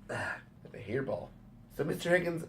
The hairball. So, Mr. Higgins.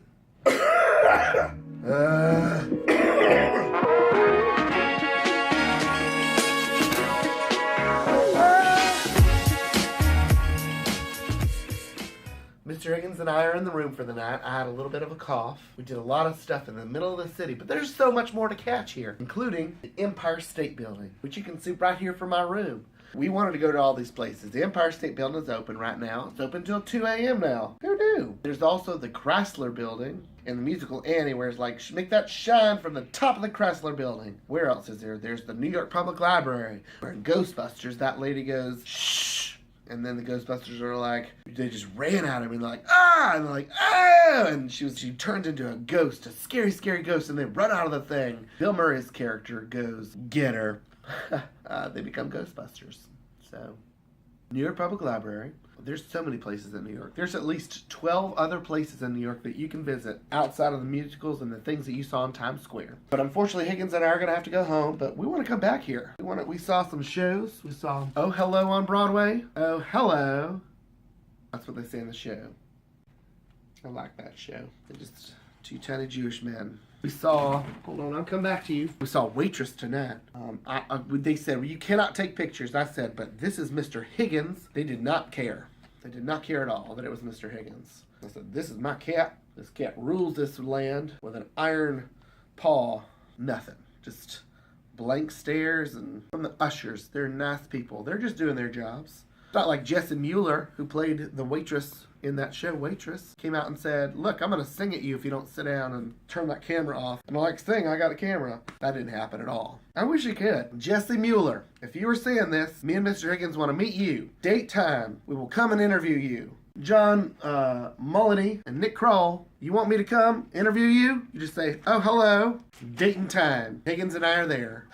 Mr. Higgins and I are in the room for the night. I had a little bit of a cough. We did a lot of stuff in the middle of the city, but there's so much more to catch here, including the Empire State Building, which you can see right here from my room. We wanted to go to all these places. The Empire State Building is open right now. It's open till 2 a.m. now. Who knew? There's also the Chrysler Building and the musical Annie, where it's like, make that shine from the top of the Chrysler Building. Where else is there? There's the New York Public Library, where in Ghostbusters, that lady goes, shh. And then the Ghostbusters are like, they just ran at him and they're like, ah! And they're like, ah! And she turns into a ghost, a scary, scary ghost, and they run out of the thing. Bill Murray's character goes, get her. They become Ghostbusters. So, New York Public Library. There's so many places in New York. There's at least 12 other places in New York that you can visit outside of the musicals and the things that you saw in Times Square. But unfortunately, Higgins and I are going to have to go home, but we want to come back here. We saw some shows. We saw Oh Hello on Broadway. Oh Hello. That's what they say in the show. I like that show. They're just two tiny Jewish men. We saw, hold on, I'll come back to you. We saw Waitress tonight. They said, well, you cannot take pictures. I said, but this is Mr. Higgins. They did not care. They did not care at all that it was Mr. Higgins. I said, this is my cat. This cat rules this land with an iron paw. Nothing. Just blank stares. And from the ushers, they're nice people. They're just doing their jobs. It's not like Jessie Mueller, who played the waitress in that show, Waitress, came out and said, look, I'm going to sing at you if you don't sit down and turn that camera off. And I'm like, sing, I got a camera. That didn't happen at all. I wish it could. Jessie Mueller, if you were seeing this, me and Mr. Higgins want to meet you. Date time. We will come and interview you. John Mulaney and Nick Kroll, you want me to come interview you? You just say, oh, hello. Date and time. Higgins and I are there.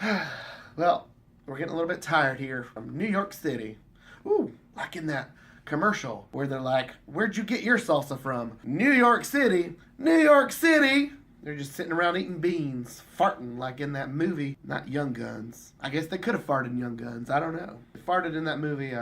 Well, we're getting a little bit tired here from New York City. Ooh, like in that commercial where they're like, where'd you get your salsa from? New York City. New York City. They're just sitting around eating beans, farting like in that movie. Not Young Guns. I guess they could have farted in Young Guns. I don't know. They farted in that movie,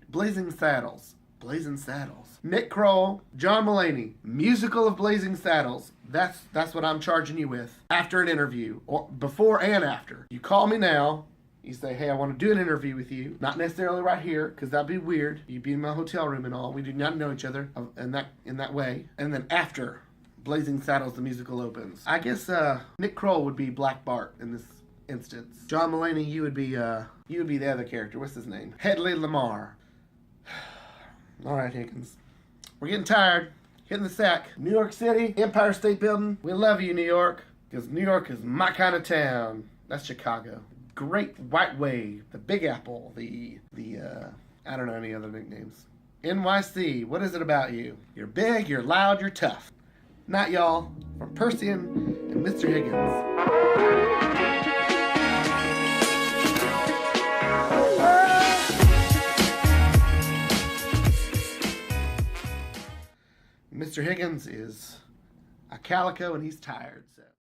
Blazing Saddles. Blazing Saddles. Nick Kroll, John Mulaney, musical of Blazing Saddles. That's what I'm charging you with after an interview, or before and after. You call me now. You say, hey, I want to do an interview with you. Not necessarily right here, because that'd be weird. You'd be in my hotel room and all. We do not know each other in that way. And then after Blazing Saddles, the musical opens. I guess Nick Kroll would be Black Bart in this instance. John Mulaney, you would be the other character. What's his name? Hedley Lamar. All right, Higgins. We're getting tired. Hitting the sack. New York City, Empire State Building. We love you, New York, because New York is my kind of town. That's Chicago. Great White Way, the Big Apple, the I don't know any other nicknames. NYC, what is it about you? You're big, you're loud, you're tough. Night, y'all. From Percy and Mr. Higgins. Mr. Higgins is a calico and he's tired, so.